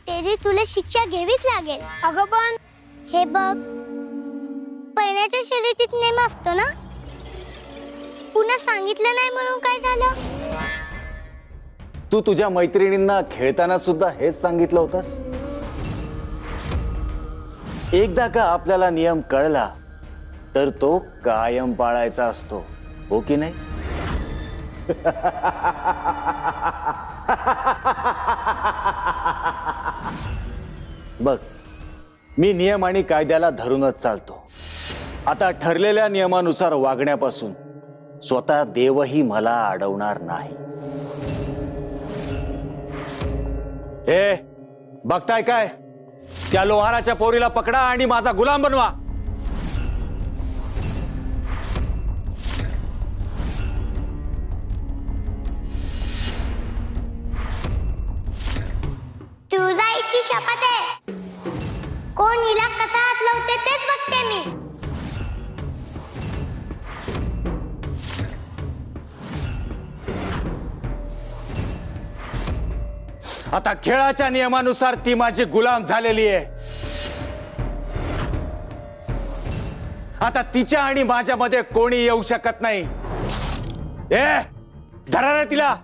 तेरी तुला शिक्षा घ्यावीच लागेल. अगं पण हे बघ, पहिल्याच्या शर्यतीत नेम असतो ना, पुन्हा सांगितलं नाही म्हणून काय झालं? तू तुझ्या मैत्रिणींना खेळताना सुद्धा हेच सांगितलं होतंस. एकदा का आपल्याला नियम कळला तर तो कायम पाळायचा असतो, हो की नाही? बघ, मी नियम आणि कायद्याला धरूनच चालतो. आता ठरलेल्या नियमानुसार वागण्यापासून स्वतः देवही मला अडवणार नाही. ए, बघताय काय? त्या लोहाराच्या पोरीला पकडा आणि माझा गुलाम बनवा. तुळजाईची शपथ आहे, कोण हिला कसा हात लावते तेच बघते मी. आता खेळाच्या नियमानुसार ती माझी गुलाम झालेली आहे. आता तिच्या आणि माझ्यामध्ये कोणी येऊ शकत नाही. ए, धरा रे तिला.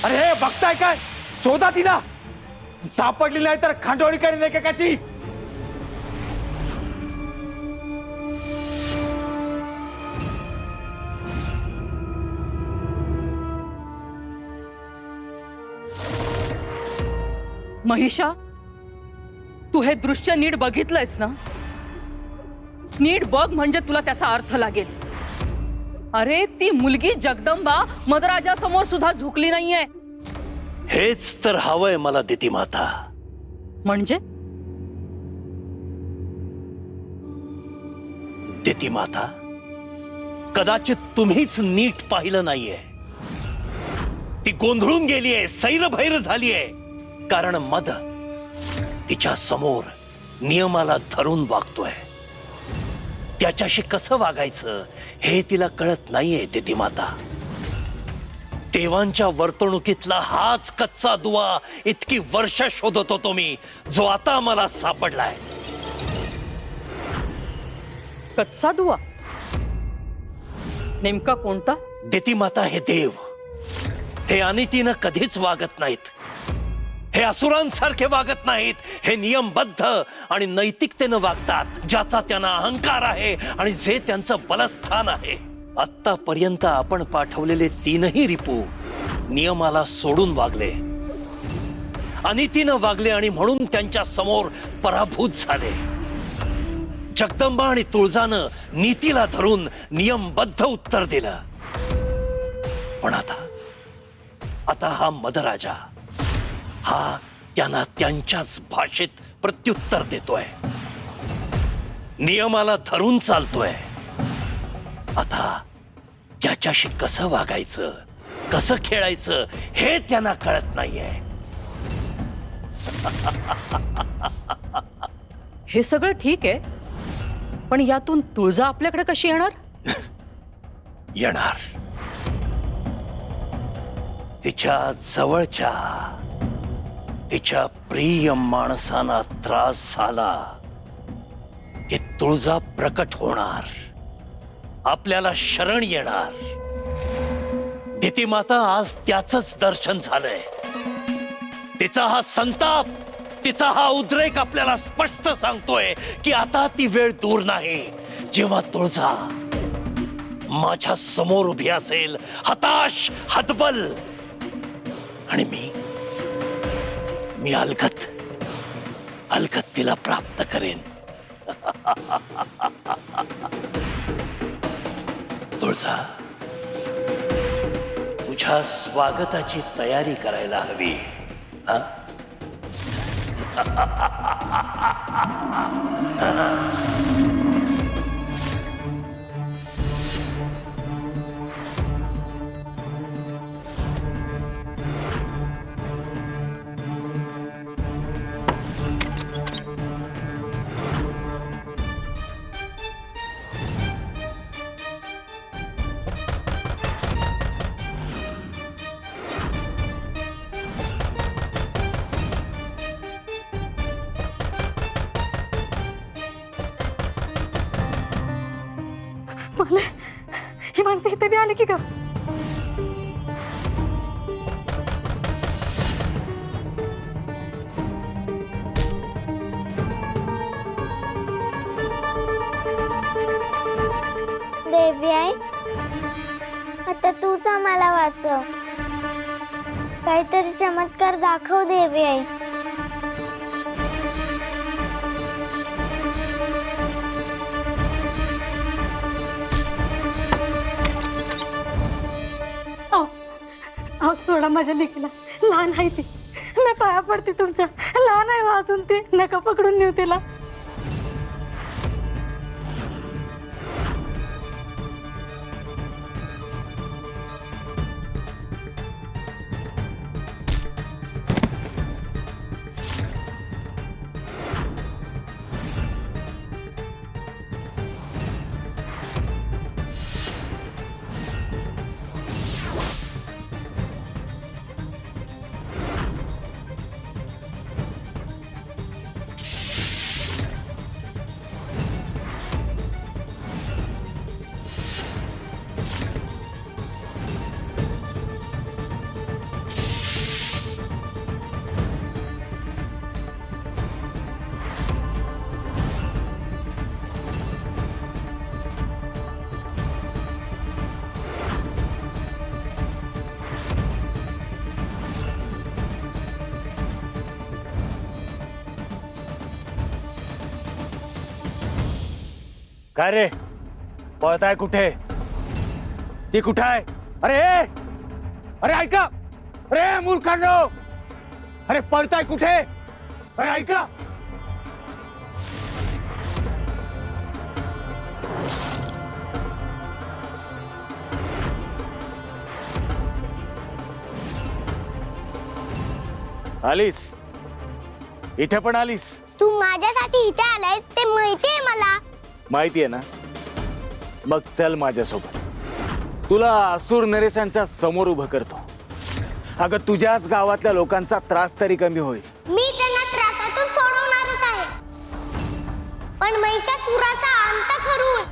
अरे हे बघताय काय? शोधा तिला. सापडली नाही तर खांडोळी करीन एकेकाची. महिषा, तू हे दृश्य नीट बघितलंयस ना? नीट बघ म्हणजे तुला त्याचा अर्थ लागेल. अरे, ती मुलगी जगदंबा मदराजा समोर सुद्धा झुकली नाहीये. हेच तर हवंय मला दिती माता. म्हणजे दिती माता, कदाचित तुम्हीच नीट पाहिलं नाहीये. ती गोंधळून गेलीये, सैरभैर झालीये. कारण मद तिच्या समोर नियमाला धरून वागतोय. त्याच्याशी कसं वागायचं हे तिला कळत नाहीये दिती माता. देवांच्या वर्तणुकीतला हाच कच्चा दुवा इतकी वर्ष शोधत होतो मी, जो आता मला सापडलाय. कच्चा दुवा नेमका कोणता? दिती माता, हे देव हे अनितीनं कधीच वागत नाहीत. हे असुरांसारखे वागत नाहीत. हे नियमबद्ध आणि नैतिकतेनं वागतात, ज्याचा त्यांना अहंकार आहे आणि जे त्यांचं बलस्थान आहे. आतापर्यंत आपण पाठवलेले तीनही रिपू नियमाला सोडून वागले, अनितीनं वागले आणि म्हणून त्यांच्या समोर पराभूत झाले. जगदंबा आणि तुळजानं नीतीला धरून नियमबद्ध उत्तर दिलं. पण आता हा मदराजा हा त्यांना त्यांच्याच भाषेत प्रत्युत्तर देतोय, नियमाला धरून चालतोय. आता त्याच्याशी कसं वागायचं, कसं खेळायचं हे त्यांना कळत नाहीये. हे सगळं ठीक आहे, पण यातून तुळजा आपल्याकडे कशी येणार? येणार. तिच्या जवळच्या, तिच्या प्रिय माणसांना त्रास झाला की तुळजा प्रकट होणार, आपल्याला शरण येणार. दिती माता, आज त्याचंच दर्शन झालंय. तिचा हा संताप, तिचा हा उद्रेक आपल्याला स्पष्ट सांगतोय की आता ती वेळ दूर नाही जेव्हा तुळजा माझ्या समोर उभी असेल, हताश, हतबल, आणि मी अलगत तिला प्राप्त करेन. तुळजा, तुझ्या स्वागताची तयारी करायला हवी. मला ही माणसं इथे बी आली की का? देवी आई, आता तूच आम्हाला वाचव. काहीतरी चमत्कार दाखव देवी आई. अहो सोडा माझ्या लेकीला, लहान आहे ती. मी पाया पडते तुमच्या. लहान आहे वाजून ती, नका पकडून नेऊ तिला. काय रे, पळताय कुठे? ती कुठे आहे? अरे अरे ऐका, अरे मूर्खांनो, अरे पळताय कुठे? अरे ऐका. आलीस, इथे पण आलीस? तू माझ्यासाठी इथे आलायस ते माहितीये मला. माहितीये ना, मग चल माझ्यासोबत. तुला असुर नरेशांच्या समोर उभं करतो. अगं तुझ्याच गावातल्या लोकांचा त्रास तरी कमी होईल. मी त्यांना त्रासातून सोडवणारच आहे, पण महिषासुराचा अंत करून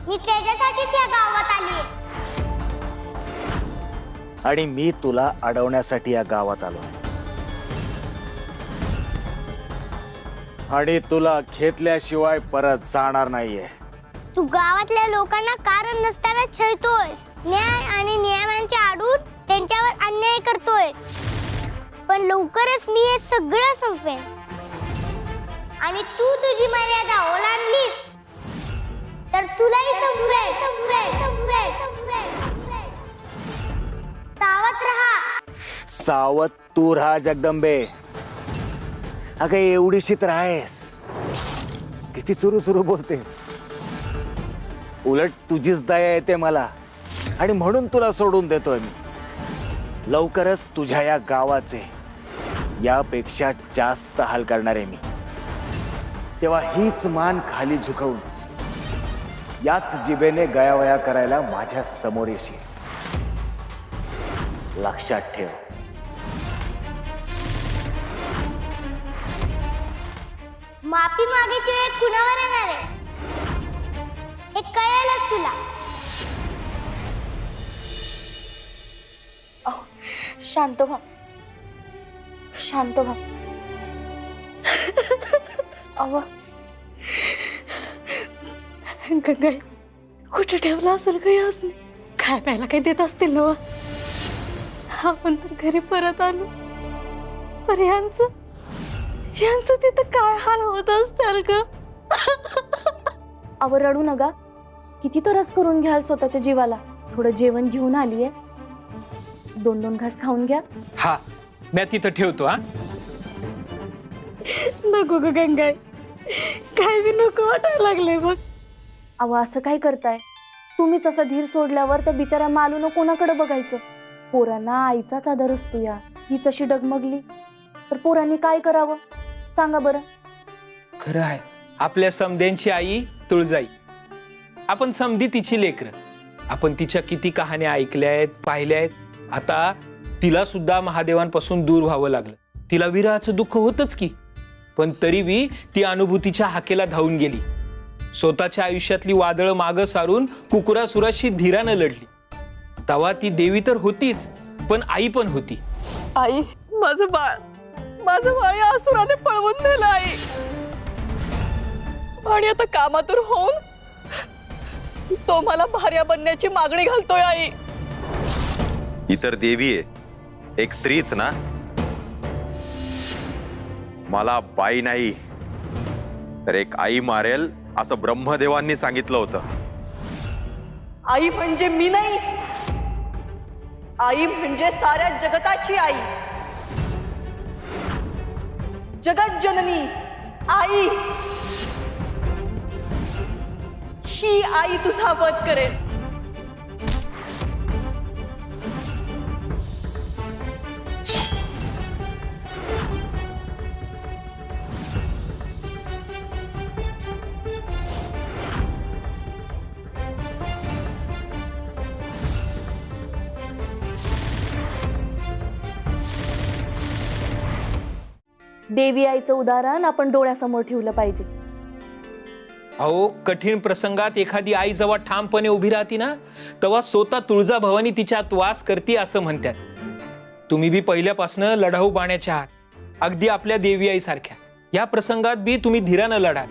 मी त्याच्यासाठीच या गावात आली. आणि मी तुला अडवण्यासाठी या गावात आलो. आणि तुला घेतल्याशिवाय परत जाणार नाहीये. तू गावातल्या लोकांना कारण नसताना छळतोय, न्याय आणि नियमांच्या आडून त्यांच्यावर अन्याय करतोय. पण लवकरच मी हे सगळं संपवेन. आणि तू तुझी मर्यादा ओलांडलीस तर तुलाही संपवेन. सावध राहा. सावध तू राहा जगदंबे. अगं एवढीशी तर आहेस, किती चुरू चुरू बोलतेस. उलट तुझीच दया येते मला, आणि म्हणून तुला सोडून देतोय मी. लवकरच तुझ्या या गावाचे यापेक्षा जास्त हाल करणार आहे मी. तेव्हा हीच मान खाली झुकवून याच जिभेने गयावया करायला माझ्या समोर येशील. लक्षात ठेव. माफी मागायची वेळ कुणावर येणार आहे हे कळेलच तुला. शांत व्हा, शांत व्हा. अव गंगाई, कुठे ठेवला असेल काही असणे? काय प्यायला काही देत असतील ना? आपण तर घरी परत आलो, पण यांचं तिथं काय हाल होत असतील ग? अव रडू नका, किती त्रास करून घ्याल स्वतःच्या जीवाला. थोडं जेवण घेऊन आलीये, 2-2 घास खाऊन घ्या. हा, मी तिथं ठेवतो. हा नको ग गंगाई, काय बी नको वाटायला लागले बघ. अव असं काय करताय तुम्हीच? असा धीर सोडल्यावर त्या बिचाऱ्या मालून कोणाकडे बघायचं? पोरांना आईचाच आदर असतो. या हीच अशी डगमगली तर पोरांनी काय करावं सांगा बरं. खरं आहे, आपल्या समध्यांची आई तुळजाई. आपण समधी तिची लेकरं. आपण तिच्या किती कहाण्या ऐकल्या आहेत, पाहिल्या आहेत. आता तिला सुद्धा महादेवांपासून दूर व्हावं लागलं. तिला विरहाचं दुःख होतच की, पण तरी बी ती अनुभूतीच्या हाकेला धावून गेली. स्वतःच्या आयुष्यातली वादळ मागं सारून कुकुरासुराशी धीरानं लढली. तेव्हा ती देवी तर होतीच, पण आई पण होती. आई, माझं बाळ या असुराने पळवून नेलं आई. आणि आता कामातून होऊन तो मला भार्या बनण्याची मागणी घालतोय आई. ही तर देवी आहे, एक स्त्रीच ना. मला बाई नाही तर एक आई मारेल असं ब्रह्मदेवांनी सांगितलं होतं. आई म्हणजे मी नाही, आई म्हणजे साऱ्या जगताची आई, जगत जननी आई. ही आई तुझा वध करेल. देवी आईचं उदाहरण आपण डोळ्यासमोर ठेवलं पाहिजे. अहो, कठीण प्रसंगात एखादी आई जेव्हा ठामपणे उभी राहती ना, तेव्हा स्वतः तुळजाभवानी तिच्यात वास करते असं म्हणतात. तुम्ही बी पहिल्यापासून लढाऊ बाण्याच्या आहात, अगदी आपल्या देवी आई सारख्या. या प्रसंगात बी तुम्ही धीरानं लढा.